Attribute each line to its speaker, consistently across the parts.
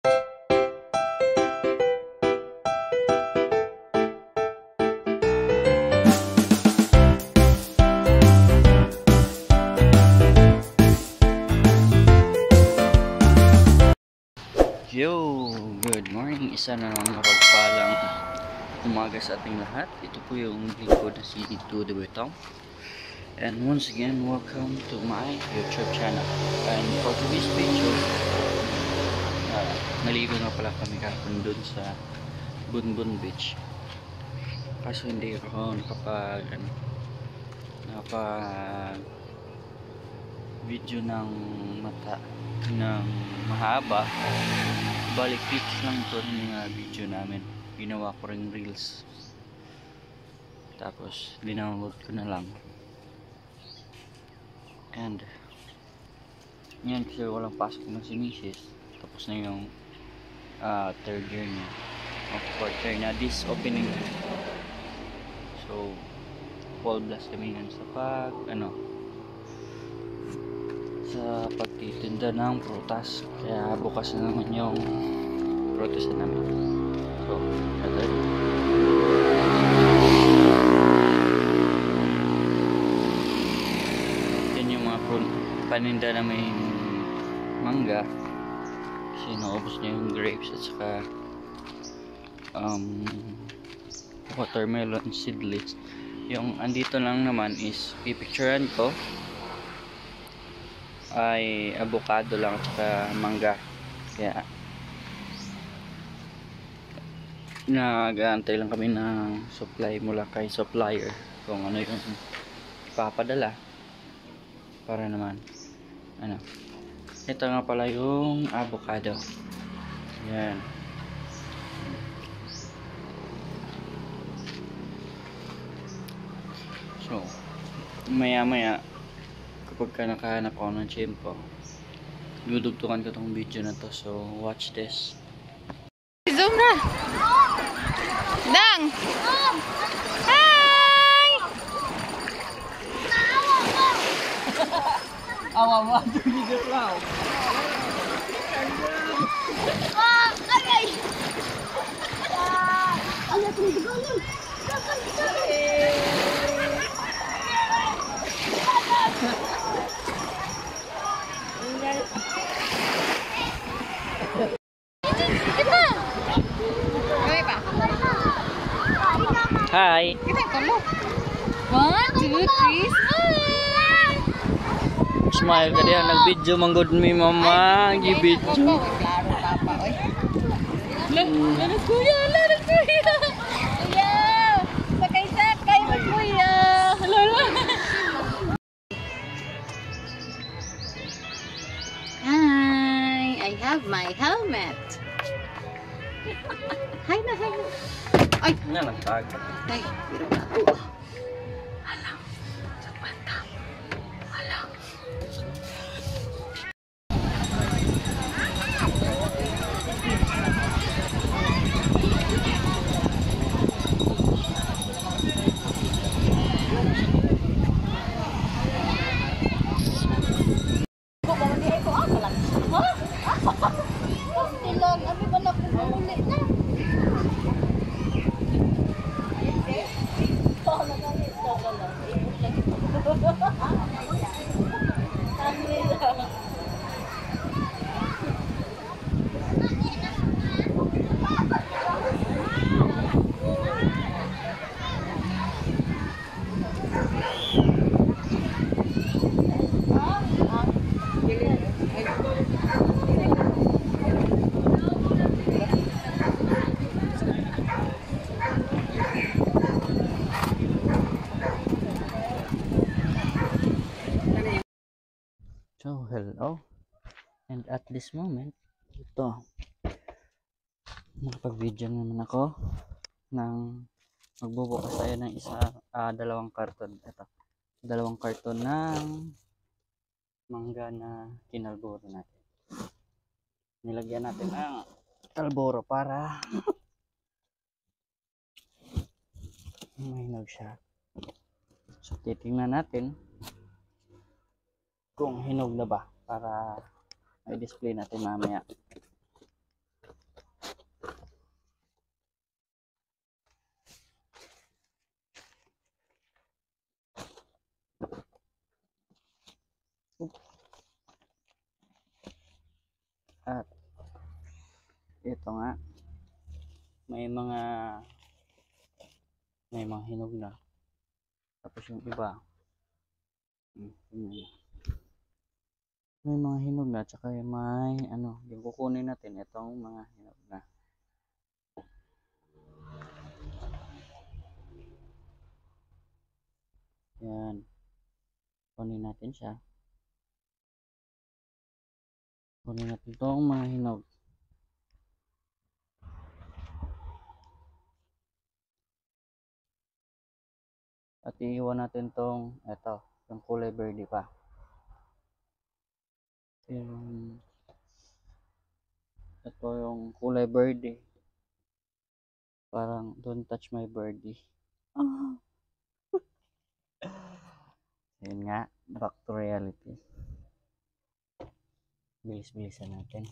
Speaker 1: Yo! Good morning! Isa na naman mapagpalang umaga sa ating lahat. Ito po yung lingkod na si Dudu Betong. And once again, welcome to my YouTube channel. And for today's video, naligo nga pala kami kahapon dun sa Bunbun Beach. Kaso hindi ako nakapag video ng mahaba. Balik pics lang to ng video namin. Ginawa ko ring reels, tapos dinownload ko na lang. And yan, kasi walang pasok na si Mrs. Tapos na yung third year niya, fourth year na this opening. So full blast kami yan sa sa pagtitinda ng prutas. Kaya bukas na naman yung prutas namin. So, agad. Yan yung mga paninda na may mangga. Kasi naubos niya yung grapes at saka watermelon seedless. Yung andito lang naman is pipicturean ko ay avocado lang at saka mangga. Kaya nag-aantay lang kami ng supply mula kay supplier kung ano yung ipapadala para naman ito nga pala yung avocado. Yan. So maya kapag nakahanap ako ng tiyempo, dudugtukan ko tong video na to. So watch this.
Speaker 2: Zoom na! Dang! Hi!
Speaker 1: Awawa, video lang.
Speaker 2: Agay!
Speaker 1: Hi!
Speaker 2: Kita tolong. 1, 2, 3, smile!
Speaker 1: Smile ka diyan, nag-video manggod mi mama, gi-video.
Speaker 2: Klaro papa, oy. Lalas kuya, lalas kuya. Kuya! Sakay mo kuya. Lala. Hi, I have my helmet. Hi na. Ay!
Speaker 1: Nalantag.
Speaker 2: Ay, biro na ako. Halang. Sa bata. Halang. Abi ba na kumuli na?
Speaker 1: So hello, and at this moment ito, makapag-video naman ako ng magbubukas tayo ng dalawang karton. Ito, dalawang karton ng mangga na kinalboro natin. Nilagyan natin ang kalboro para mahinog siya. So titingnan natin kung hinog na ba para i-display natin mamaya. At ito nga, may mga hinog na. Tapos yung iba, yun. May mga hinog na, tsaka may yung kukunin natin itong mga hinog na. Yan. Kunin natin siya. Kunin natin itong mga hinog. At iiwan natin itong, yung kulay verde pa. Ito yung kulay verde. Parang don't touch my birdie. Ah. Ayun nga, back to reality. Bilis-bilisan natin.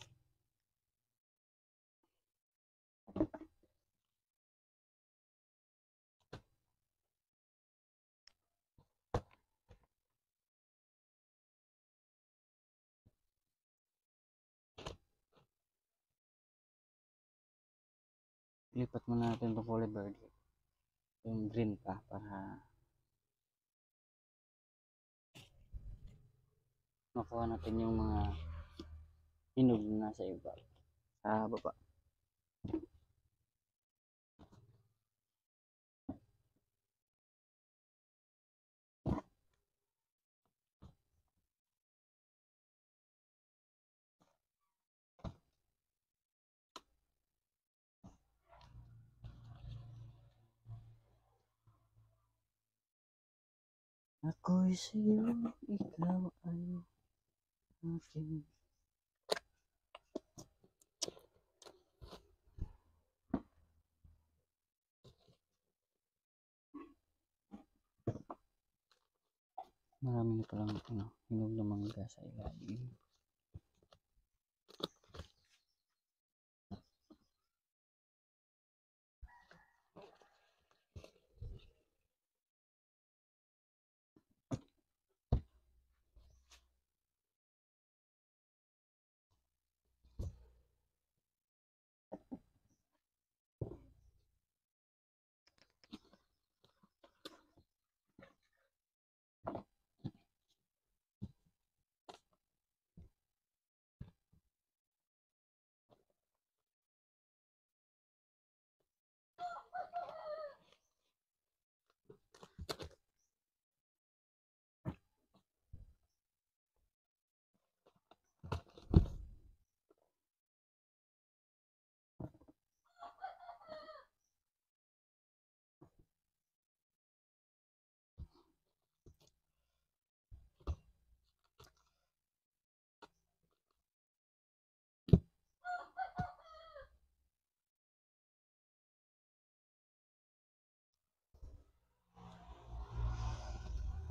Speaker 1: Lipat muna natin itong kulay verde. Yung green pa para makuha natin yung mga hinog na nasa iba. Sa baba. Ako'y sa'yo, ikaw ay akin. Marami na palang hinog na mangga sa ilalim.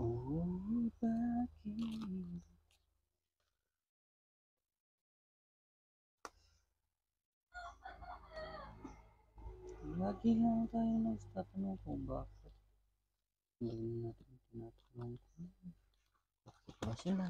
Speaker 1: Oh, bakit? Lagi lang tayo nagtatanong kung bakit. Hindi natin tinatanong kung bakit ba sila.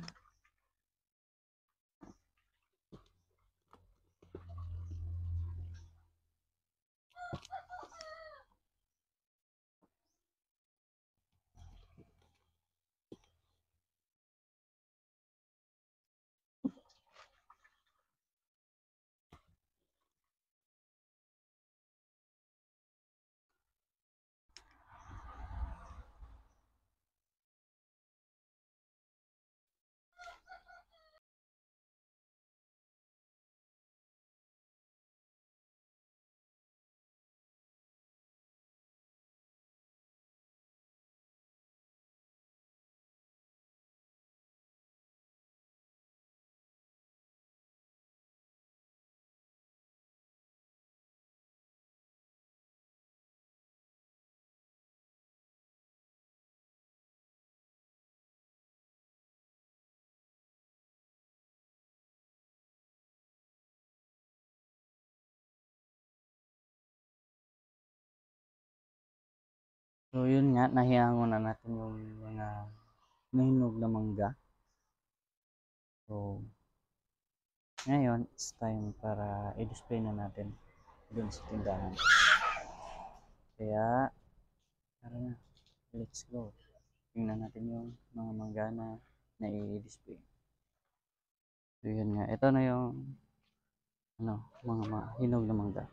Speaker 1: So yun nga, nahiyangon na natin yung mga nahinog na mangga. So Ngayon, it's time para i-display na natin dun sa tindahan. Kaya, tara na, let's go. Tingnan natin yung mga mangga na i-display. So yun nga, ito na yung mga hinog na mangga.